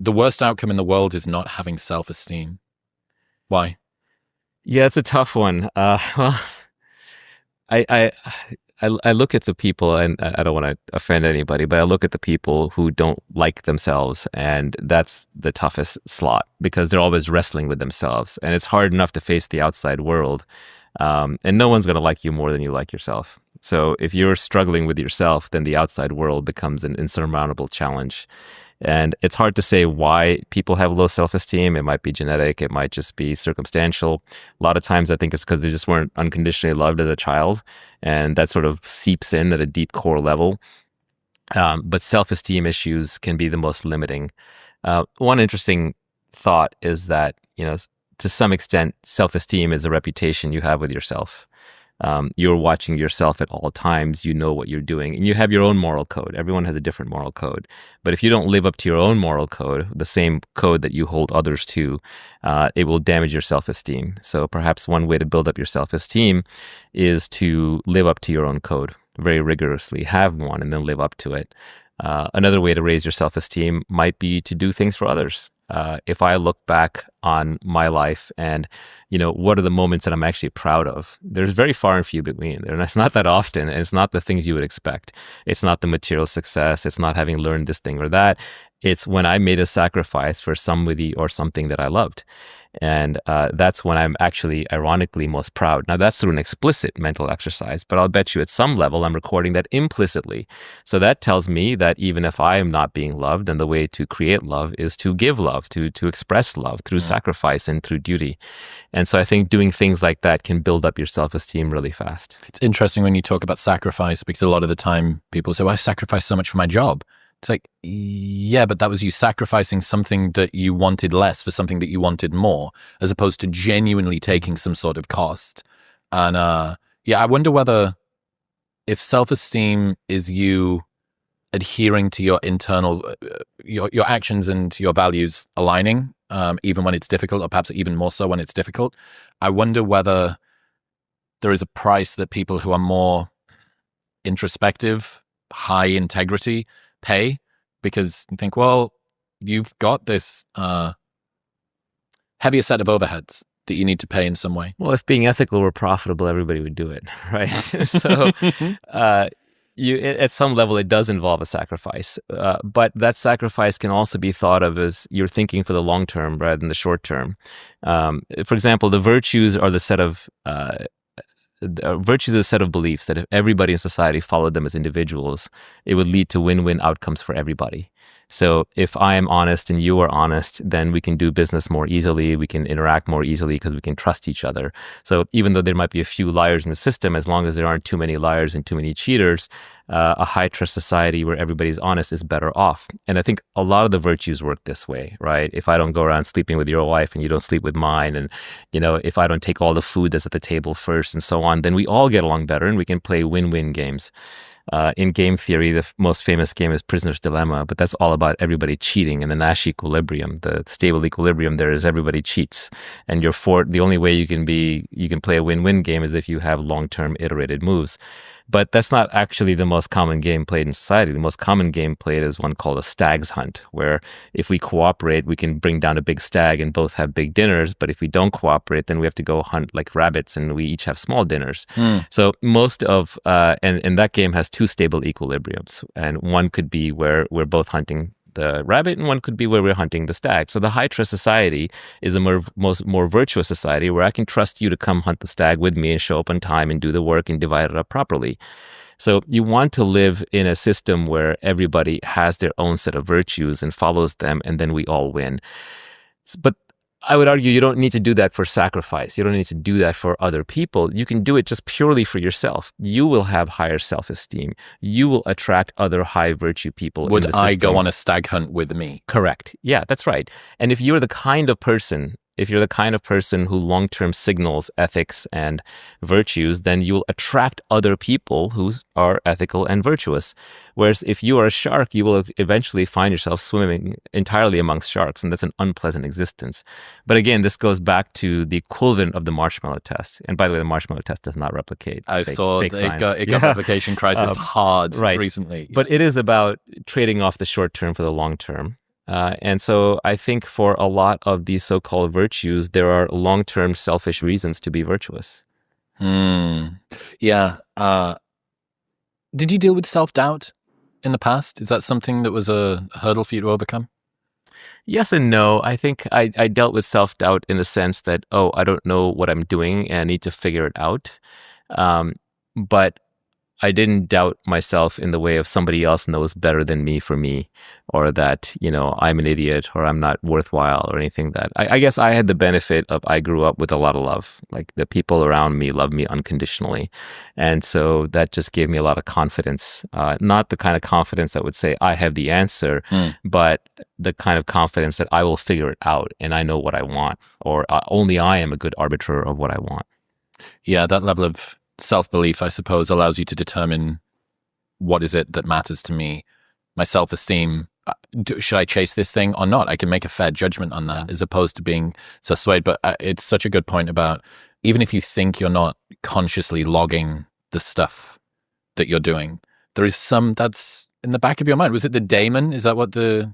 the worst outcome in the world is not having self-esteem. Why? Yeah, it's a tough one. Well, I look at the people, and I don't want to offend anybody, but I look at the people who don't like themselves, and that's the toughest slot because they're always wrestling with themselves, and it's hard enough to face the outside world, and no one's going to like you more than you like yourself. So if you're struggling with yourself, then the outside world becomes an insurmountable challenge. And it's hard to say why people have low self-esteem. It might be genetic. It might just be circumstantial. A lot of times I think it's because they just weren't unconditionally loved as a child. And that sort of seeps in at a deep core level. But self-esteem issues can be the most limiting. One interesting thought is that, to some extent, self-esteem is a reputation you have with yourself. You're watching yourself at all times. You know what you're doing, and you have your own moral code. Everyone has a different moral code. But if you don't live up to your own moral code, the same code that you hold others to, it will damage your self-esteem. So perhaps one way to build up your self-esteem is to live up to your own code very rigorously, have one, and then live up to it. Another way to raise your self-esteem might be to do things for others. If I look back on my life and, what are the moments that I'm actually proud of? There's very far and few between. And it's not that often. And it's not the things you would expect. It's not the material success. It's not having learned this thing or that. It's when I made a sacrifice for somebody or something that I loved. And that's when I'm actually, ironically, most proud. Now, that's through an explicit mental exercise, but I'll bet you at some level I'm recording that implicitly. So that tells me that even if I am not being loved, then the way to create love is to give love, to express love through sacrifice and through duty. And so I think doing things like that can build up your self-esteem really fast. It's interesting when you talk about sacrifice, because a lot of the time people say, well, I sacrificed so much for my job. It's like, yeah, but that was you sacrificing something that you wanted less for something that you wanted more, as opposed to genuinely taking some sort of cost. And I wonder whether if self-esteem is you adhering to your internal, your actions and your values aligning, even when it's difficult, or perhaps even more so when it's difficult. I wonder whether there is a price that people who are more introspective, high integrity, pay, because you think, well, you've got this heavier set of overheads that you need to pay in some way. Well, if being ethical were profitable, everybody would do it, right? So at some level, it does involve a sacrifice. But that sacrifice can also be thought of as you're thinking for the long term rather than the short term. For example, the virtues are the set of virtues is a set of beliefs that if everybody in society followed them as individuals, it would lead to win-win outcomes for everybody. So if I am honest and you are honest, then we can do business more easily. We can interact more easily because we can trust each other. So even though there might be a few liars in the system, as long as there aren't too many liars and too many cheaters, a high trust society where everybody's honest is better off. And I think a lot of the virtues work this way, right? If I don't go around sleeping with your wife and you don't sleep with mine, and if I don't take all the food that's at the table first and so on, then we all get along better and we can play win-win games. In game theory, the most famous game is Prisoner's Dilemma, but that's all about everybody cheating in the Nash equilibrium. The stable equilibrium there is everybody cheats. And the only way you can play a win-win game is if you have long-term iterated moves. But that's not actually the most common game played in society. The most common game played is one called a stag's hunt, where if we cooperate, we can bring down a big stag and both have big dinners. But if we don't cooperate, then we have to go hunt like rabbits and we each have small dinners. So most of, and that game has two stable equilibriums. And one could be where we're both hunting the rabbit, and one could be where we're hunting the stag. So the high trust society is a more virtuous society where I can trust you to come hunt the stag with me and show up on time and do the work and divide it up properly. So you want to live in a system where everybody has their own set of virtues and follows them, and then we all win. But I would argue you don't need to do that for sacrifice. You don't need to do that for other people. You can do it just purely for yourself. You will have higher self-esteem. You will attract other high virtue people. Would I go on a stag hunt with me? Correct. Yeah, that's right. And if you're the kind of person who long-term signals ethics and virtues, then you'll attract other people who are ethical and virtuous. Whereas if you are a shark, you will eventually find yourself swimming entirely amongst sharks, and that's an unpleasant existence. But again, this goes back to the equivalent of the marshmallow test. And by the way, the marshmallow test does not replicate. I saw it got replication crisis hard recently. But it is about trading off the short term for the long term. And so I think for a lot of these so-called virtues, there are long-term selfish reasons to be virtuous. Yeah. Did you deal with self-doubt in the past? Is that something that was a hurdle for you to overcome? Yes and no. I think I dealt with self-doubt in the sense that, oh, I don't know what I'm doing and I need to figure it out. But I didn't doubt myself in the way of somebody else knows better than me for me, or that, I'm an idiot or I'm not worthwhile or anything that. I guess I had the benefit of I grew up with a lot of love. Like the people around me love me unconditionally. And so that just gave me a lot of confidence. Not the kind of confidence that would say I have the answer, but the kind of confidence that I will figure it out and I know what I want, or only I am a good arbiter of what I want. Yeah, that level of self-belief, I suppose, allows you to determine what is it that matters to me. My self-esteem, should I chase this thing or not? I can make a fair judgment on that, as opposed to being so swayed. But it's such a good point about, even if you think you're not consciously logging the stuff that you're doing, there is some that's in the back of your mind. Was it the daemon? Is that what the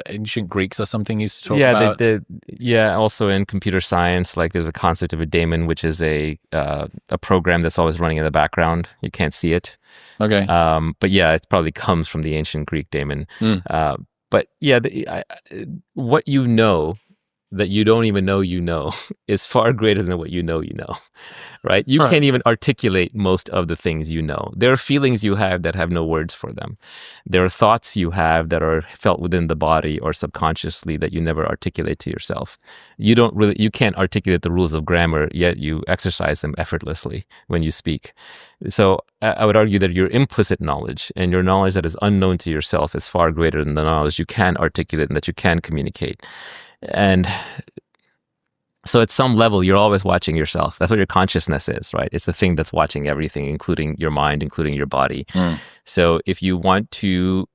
ancient Greeks or something used to talk about? Also in computer science, like there's a concept of a daemon, which is a program that's always running in the background. You can't see it. Okay. But yeah, it probably comes from the ancient Greek daemon. But yeah, what you know that you don't even know is far greater than what you know, right? You can't even articulate most of the things you know. There are feelings you have that have no words for them. There are thoughts you have that are felt within the body or subconsciously that you never articulate to yourself. You can't articulate the rules of grammar, yet you exercise them effortlessly when you speak. So I would argue that your implicit knowledge and your knowledge that is unknown to yourself is far greater than the knowledge you can articulate and that you can communicate. And so at some level, you're always watching yourself. That's what your consciousness is, right? It's the thing that's watching everything, including your mind, including your body. So if you want to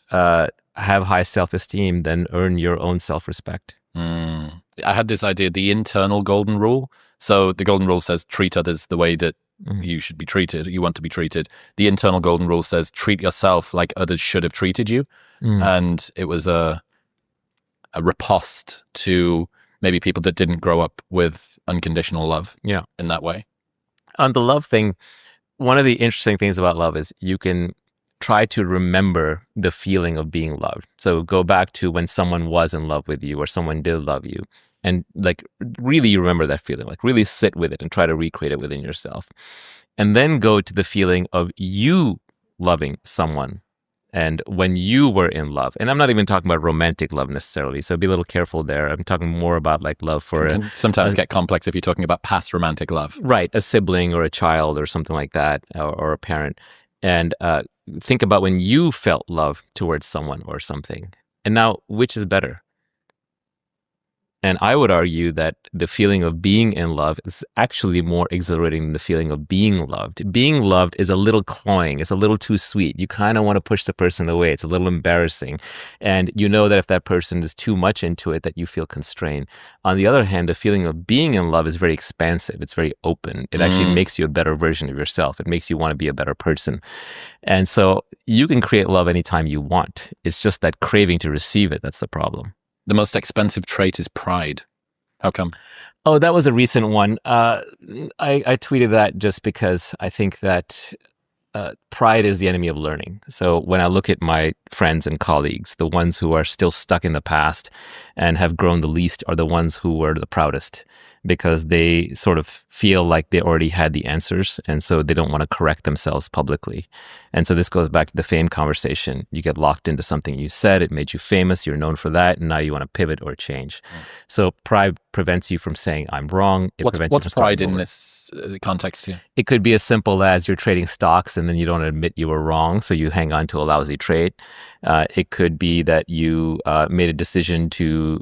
have high self-esteem, then earn your own self-respect. I had this idea, the internal golden rule. So the golden rule says, treat others the way that you should be treated, you want to be treated. The internal golden rule says, treat yourself like others should have treated you. And it was a riposte to maybe people that didn't grow up with unconditional love in that way. On the love thing, one of the interesting things about love is you can try to remember the feeling of being loved. So go back to when someone was in love with you or someone did love you, and like really remember that feeling, like really sit with it and try to recreate it within yourself. And then go to the feeling of you loving someone and when you were in love. And I'm not even talking about romantic love necessarily, so be a little careful there. I'm talking more about like love for... It can sometimes get complex if you're talking about past romantic love. Right, a sibling or a child or something like that, or a parent. And think about when you felt love towards someone or something. And now, which is better? And I would argue that the feeling of being in love is actually more exhilarating than the feeling of being loved. Being loved is a little cloying. It's a little too sweet. You kind of want to push the person away. It's a little embarrassing. And you know that if that person is too much into it, that you feel constrained. On the other hand, the feeling of being in love is very expansive. It's very open. It actually makes you a better version of yourself. It makes you want to be a better person. And so you can create love anytime you want. It's just that craving to receive it. That's the problem. The most expensive trait is pride. How come? Oh, that was a recent one. I tweeted that just because I think that pride is the enemy of learning. So when I look at my friends and colleagues, the ones who are still stuck in the past and have grown the least are the ones who were the proudest, because they sort of feel like they already had the answers, and so they don't want to correct themselves publicly. And so this goes back to the fame conversation. You get locked into something you said, it made you famous, you're known for that, and now you want to pivot or change. So pride prevents you from saying, I'm wrong. What's pride in this context here? It could be as simple as you're trading stocks and then you don't admit you were wrong, so you hang on to a lousy trade. It could be that you made a decision to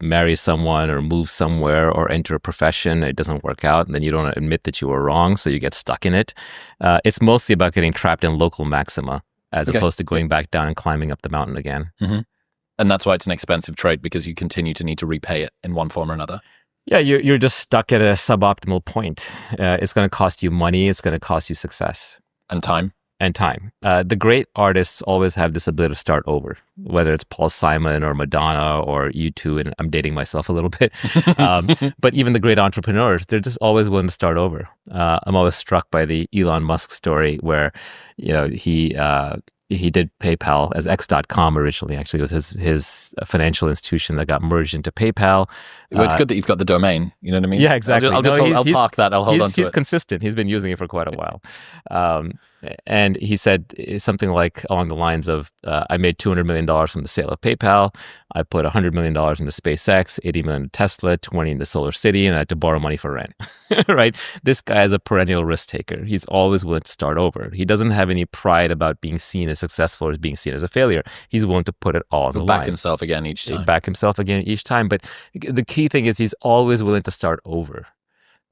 marry someone or move somewhere or enter a profession. It doesn't work out, and then you don't admit that you were wrong, so you get stuck in it. It's mostly about getting trapped in local maxima as opposed to going back down and climbing up the mountain again. And that's why it's an expensive trait, because you continue to need to repay it in one form or another. Yeah, you're just stuck at a suboptimal point. It's going to cost you money. It's going to cost you success. And time. and time. The great artists always have this ability to start over, whether it's Paul Simon or Madonna or U2, and I'm dating myself a little bit. But even the great entrepreneurs, they're just always willing to start over. I'm always struck by the Elon Musk story where, he did PayPal as X.com originally. Actually, it was his financial institution that got merged into PayPal. Well, it's good that you've got the domain. You know what I mean? Yeah, exactly. I'll park that. I'll hold on to it. He's consistent. He's been using it for quite a while. And he said something like along the lines of, I made $200 million from the sale of PayPal. I put $100 million into SpaceX, $80 million into Tesla, $20 into Solar City, and I had to borrow money for rent, right? This guy is a perennial risk taker. He's always willing to start over. He doesn't have any pride about being seen as successful or being seen as a failure. He's willing to put it all on the line. Back himself again each time. But the key thing is he's always willing to start over.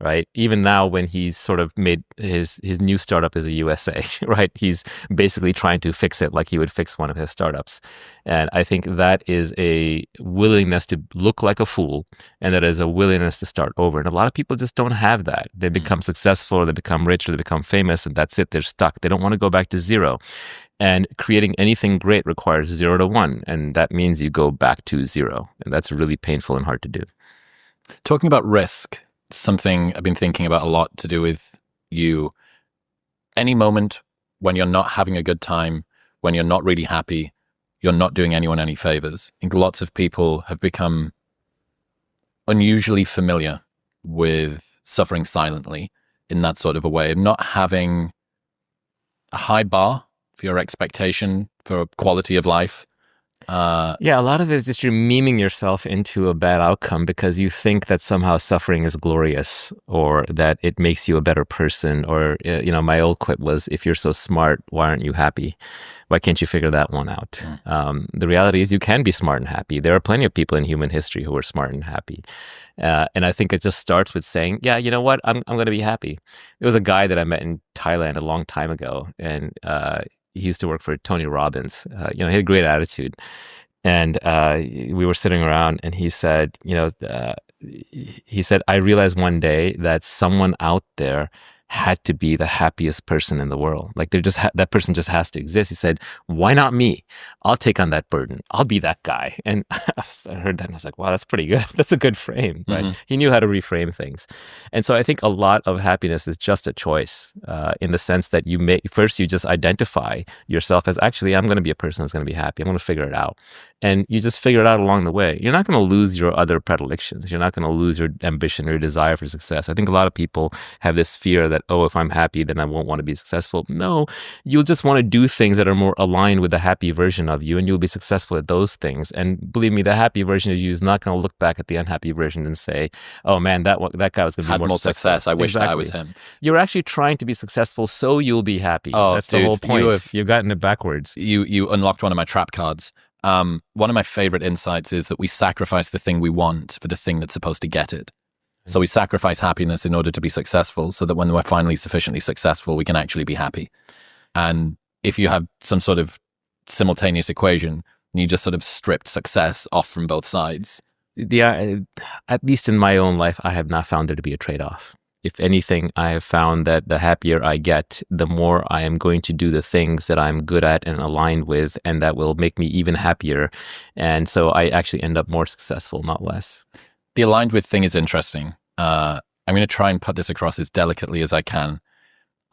Right. Even now, when he's sort of made his new startup is a USA, right? He's basically trying to fix it like he would fix one of his startups. And I think that is a willingness to look like a fool, and that is a willingness to start over. And a lot of people just don't have that. They become successful, or they become rich, or they become famous, and that's it. They're stuck. They don't want to go back to zero. And creating anything great requires 0 to 1. And that means you go back to zero. And that's really painful and hard to do. Talking about risk, something I've been thinking about a lot to do with you. Any moment when you're not having a good time, when you're not really happy, you're not doing anyone any favors. I think lots of people have become unusually familiar with suffering silently in that sort of a way, not having a high bar for your expectation for quality of life. A lot of it is just you're memeing yourself into a bad outcome because you think that somehow suffering is glorious, or that it makes you a better person. Or, my old quip was, if you're so smart, why aren't you happy? Why can't you figure that one out? The reality is you can be smart and happy. There are plenty of people in human history who are smart and happy. And I think it just starts with saying, yeah, you know what? I'm going to be happy. There was a guy that I met in Thailand a long time ago, and he used to work for Tony Robbins. He had a great attitude. And we were sitting around, and he said, I realized one day that someone out there had to be the happiest person in the world. Like that person just has to exist. He said, why not me? I'll take on that burden. I'll be that guy. And I heard that and I was like, wow, that's pretty good. That's a good frame, right? Mm-hmm. He knew how to reframe things. And so I think a lot of happiness is just a choice in the sense that you just identify yourself as, actually, I'm going to be a person that's going to be happy. I'm going to figure it out. And you just figure it out along the way. You're not going to lose your other predilections. You're not going to lose your ambition or your desire for success. I think a lot of people have this fear that, if I'm happy, then I won't want to be successful. No, you'll just want to do things that are more aligned with the happy version of you, and you'll be successful at those things. And believe me, the happy version of you is not going to look back at the unhappy version and say, oh man, that guy was going to be more successful. I wish that I was him. You're actually trying to be successful so you'll be happy. Oh, that's dude, the whole point. You've gotten it backwards. You unlocked one of my trap cards. One of my favorite insights is that we sacrifice the thing we want for the thing that's supposed to get it. So we sacrifice happiness in order to be successful, so that when we're finally sufficiently successful, we can actually be happy. And if you have some sort of simultaneous equation, and you just sort of stripped success off from both sides. At least in my own life, I have not found there to be a trade-off. If anything, I have found that the happier I get, the more I am going to do the things that I'm good at and aligned with, and that will make me even happier. And so I actually end up more successful, not less. The aligned with thing is interesting. I'm going to try and put this across as delicately as I can.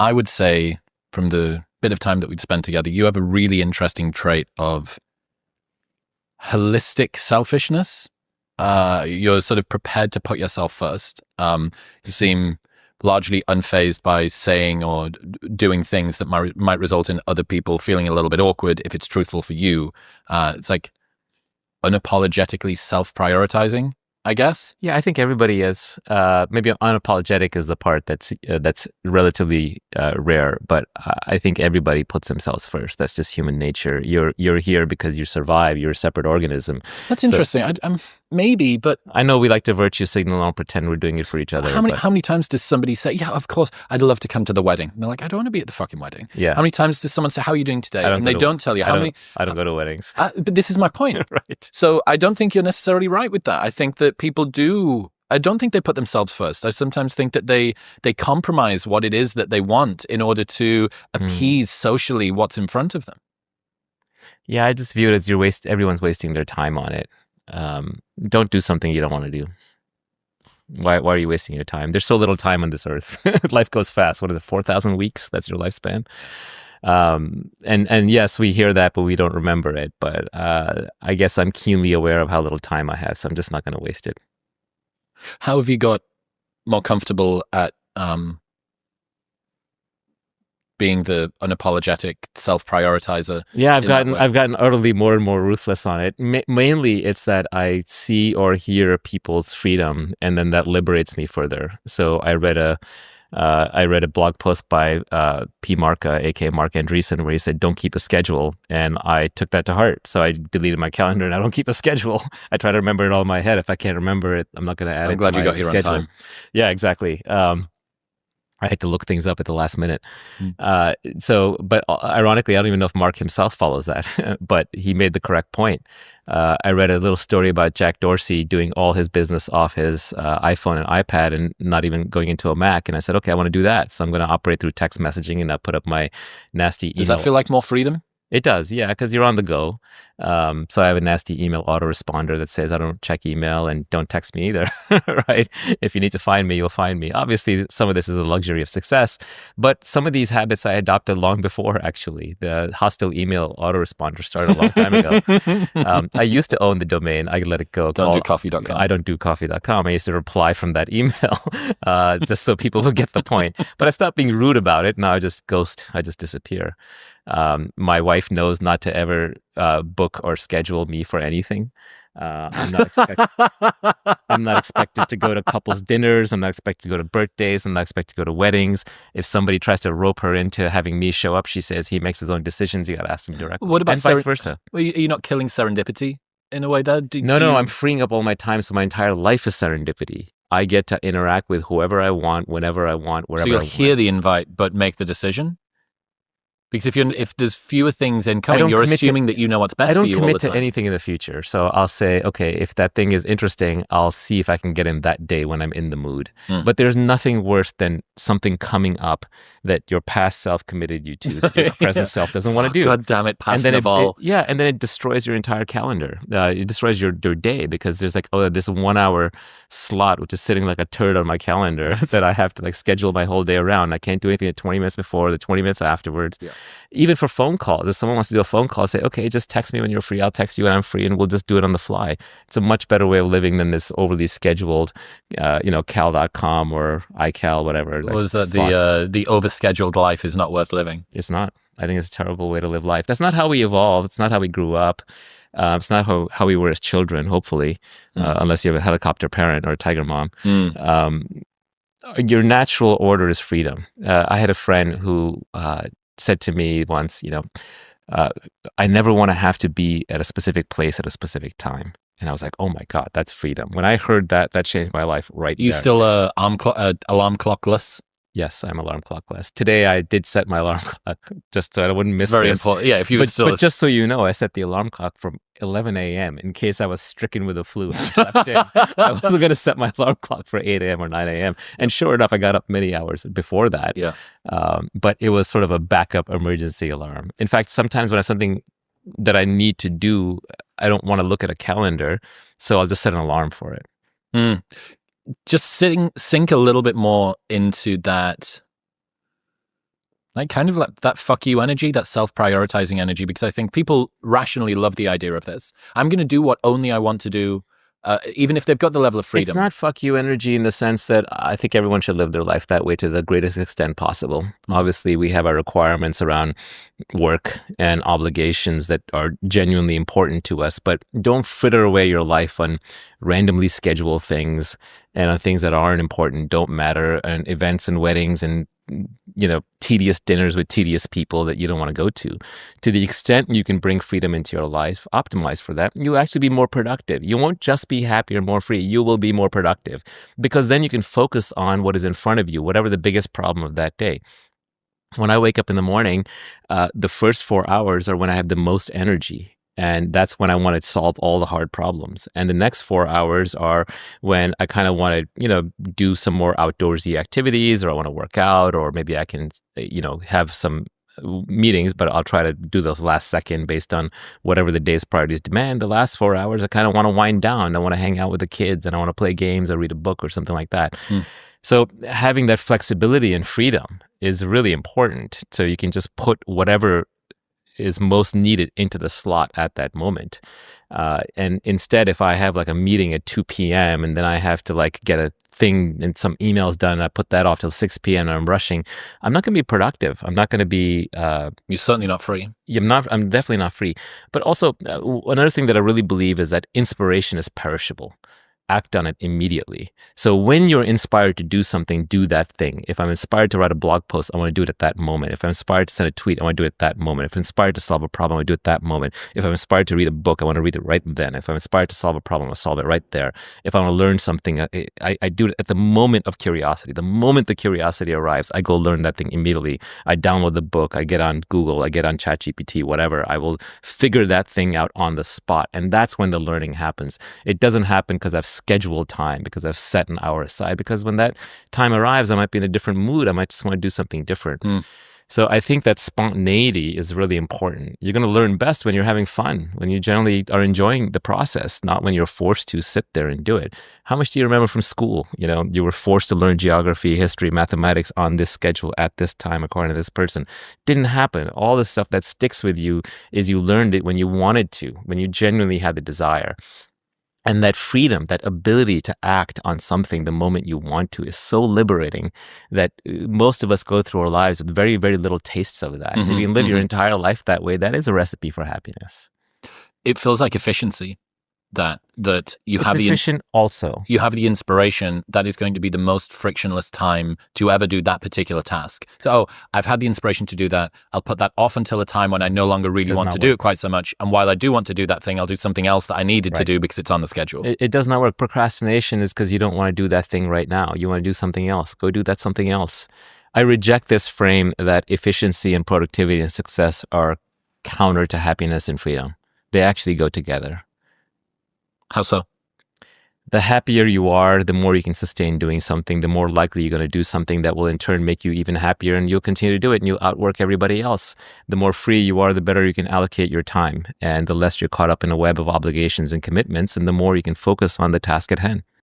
I would say, from the bit of time that we've spent together, you have a really interesting trait of holistic selfishness. You're sort of prepared to put yourself first. You seem largely unfazed by saying or doing things that might result in other people feeling a little bit awkward if it's truthful for you. It's like unapologetically self-prioritizing, I guess. Yeah, I think everybody is. Maybe unapologetic is the part that's relatively rare, but I think everybody puts themselves first. That's just human nature. You're here because you survive. You're a separate organism. That's interesting. Maybe, but I know we like to virtue signal and pretend we're doing it for each other. How many times does somebody say, "Yeah, of course, I'd love to come to the wedding"? And they're like, "I don't want to be at the fucking wedding." Yeah. How many times does someone say, "How are you doing today?" And they don't tell you. I don't go to weddings. But this is my point. Right. So I don't think you're necessarily right with that. I think that people do I don't think they put themselves first. I sometimes think that they compromise what it is that they want in order to appease socially what's in front of them. Yeah, I just view it as everyone's wasting their time on it. Don't do something you don't want to do. Why are you wasting your time? There's so little time on this earth. Life goes fast. What is it, 4,000 weeks? That's your lifespan. And yes, we hear that, but we don't remember it. But I guess I'm keenly aware of how little time I have, so I'm just not going to waste it. How have you got more comfortable at being the unapologetic self-prioritizer? Yeah, I've gotten utterly more and more ruthless on it. Mainly, it's that I see or hear people's freedom, and then that liberates me further. So I read a blog post by P. Marca, aka Mark Andreessen, where he said, "Don't keep a schedule," and I took that to heart. So I deleted my calendar, and I don't keep a schedule. I try to remember it all in my head. If I can't remember it, I'm not going to add it. I'm glad you got here on time. Yeah, exactly. I had to look things up at the last minute. But ironically, I don't even know if Mark himself follows that, but he made the correct point. I read a little story about Jack Dorsey doing all his business off his iPhone and iPad and not even going into a Mac. And I said, okay, I want to do that. So I'm going to operate through text messaging and I put up my nasty email. Does that feel like more freedom? It does, yeah, because you're on the go. So I have a nasty email autoresponder that says I don't check email and don't text me either, right? If you need to find me, you'll find me. Obviously, some of this is a luxury of success, but some of these habits I adopted long before, actually. The hostile email autoresponder started a long time ago. I used to own the domain. I let it go. Don't do coffee.com. I don't do coffee.com. I used to reply from that email just so people would get the point. But I stopped being rude about it. Now I just ghost. I just disappear. My wife knows not to ever book or schedule me for anything. I'm not expected to go to couples dinners. I'm not expected to go to birthdays. I'm not expected to go to weddings. If somebody tries to rope her into having me show up, she says he makes his own decisions. You got to ask him directly. What about and vice versa? Are you not killing serendipity in a way there? No, I'm freeing up all my time, so my entire life is serendipity. I get to interact with whoever I want, whenever I want, wherever I want. So you'll hear the invite, but make the decision? Because if there's fewer things incoming, you're assuming that you know what's best for you all the time. I don't commit to anything in the future. So I'll say, okay, if that thing is interesting, I'll see if I can get in that day when I'm in the mood. But there's nothing worse than something coming up that your past self committed you to, that your present self doesn't want to do. God damn it, past Naval. And then it destroys your entire calendar. It destroys your day because there's like, oh, this 1 hour slot, which is sitting like a turd on my calendar that I have to like schedule my whole day around. I can't do anything the 20 minutes before, the 20 minutes afterwards. Yeah. Even for phone calls, if someone wants to do a phone call, say, okay, just text me when you're free. I'll text you when I'm free and we'll just do it on the fly. It's a much better way of living than this overly scheduled, cal.com or iCal, whatever. Like was that the overscheduled life is not worth living? It's not. I think it's a terrible way to live life. That's not how we evolved. It's not how we grew up. It's not how we were as children, hopefully, unless you have a helicopter parent or a tiger mom. Your natural order is freedom. I had a friend who said to me once, I never want to have to be at a specific place at a specific time. And I was like, oh my God, that's freedom. When I heard that, that changed my life right there. You still alarm clockless? Yes, I'm alarm clockless. Today I did set my alarm clock just so I wouldn't miss Very this. important. Yeah, but just so you know, I set the alarm clock from 11 a.m. in case I was stricken with a flu and slept in. I wasn't going to set my alarm clock for 8 a.m. or 9 a.m. And sure enough, I got up many hours before that. Yeah. But it was sort of a backup emergency alarm. In fact, sometimes when I have something that I need to do, I don't want to look at a calendar, so I'll just set an alarm for it. Just sink a little bit more into that, like kind of like that fuck you energy, that self-prioritizing energy, because I think people rationally love the idea of this. I'm going to do what only I want to do, even if they've got the level of freedom. It's not fuck you energy in the sense that I think everyone should live their life that way to the greatest extent possible. Obviously, we have our requirements around work and obligations that are genuinely important to us, but don't fritter away your life on randomly scheduled things and on things that aren't important, don't matter, and events and weddings and tedious dinners with tedious people that you don't want to go to. To the extent you can bring freedom into your life, optimize for that, you'll actually be more productive. You won't just be happier, more free. You will be more productive because then you can focus on what is in front of you, whatever the biggest problem of that day. When I wake up in the morning, the first 4 hours are when I have the most energy. And that's when I want to solve all the hard problems. And the next 4 hours are when I kind of want to, do some more outdoorsy activities, or I want to work out, or maybe I can, have some meetings, but I'll try to do those last second based on whatever the day's priorities demand. The last 4 hours, I kind of want to wind down. I want to hang out with the kids, and I want to play games or read a book or something like that. So having that flexibility and freedom is really important. So you can just put whatever is most needed into the slot at that moment. And instead, if I have like a meeting at 2 p.m. and then I have to like get a thing and some emails done, and I put that off till 6 p.m. and I'm rushing, I'm not going to be productive. I'm not going to be... You're certainly not free. I'm definitely not free. But also, another thing that I really believe is that inspiration is perishable. Act on it immediately. So when you're inspired to do something, do that thing. If I'm inspired to write a blog post, I want to do it at that moment. If I'm inspired to send a tweet, I want to do it at that moment. If I'm inspired to solve a problem, I want to do it at that moment. If I'm inspired to read a book, I want to read it right then. If I'm inspired to solve a problem, I'll solve it right there. If I want to learn something, I do it at the moment of curiosity. The moment the curiosity arrives, I go learn that thing immediately. I download the book, I get on Google, I get on ChatGPT, whatever. I will figure that thing out on the spot. And that's when the learning happens. It doesn't happen because I've scheduled time, because I've set an hour aside, because when that time arrives, I might be in a different mood. I might just want to do something different. So I think that spontaneity is really important. You're going to learn best when you're having fun, when you generally are enjoying the process, not when you're forced to sit there and do it. How much do you remember from school? You were forced to learn geography, history, mathematics on this schedule at this time according to this person. Didn't happen. All the stuff that sticks with you is you learned it when you wanted to, when you genuinely had the desire. And that freedom, that ability to act on something the moment you want to is so liberating that most of us go through our lives with very, very little tastes of that. If you can live your entire life that way, that is a recipe for happiness. It feels like efficiency. That you have you have the inspiration that is going to be the most frictionless time to ever do that particular task. So I've had the inspiration to do that. I'll put that off until a time when I no longer really want to do it quite so much. And while I do want to do that thing, I'll do something else that I needed to do because it's on the schedule. It does not work. Procrastination is because you don't want to do that thing right now. You want to do something else. Go do that something else. I reject this frame that efficiency and productivity and success are counter to happiness and freedom. They actually go together. How so? The happier you are, the more you can sustain doing something, the more likely you're going to do something that will in turn make you even happier, and you'll continue to do it and you'll outwork everybody else. The more free you are, the better you can allocate your time, and the less you're caught up in a web of obligations and commitments, and the more you can focus on the task at hand.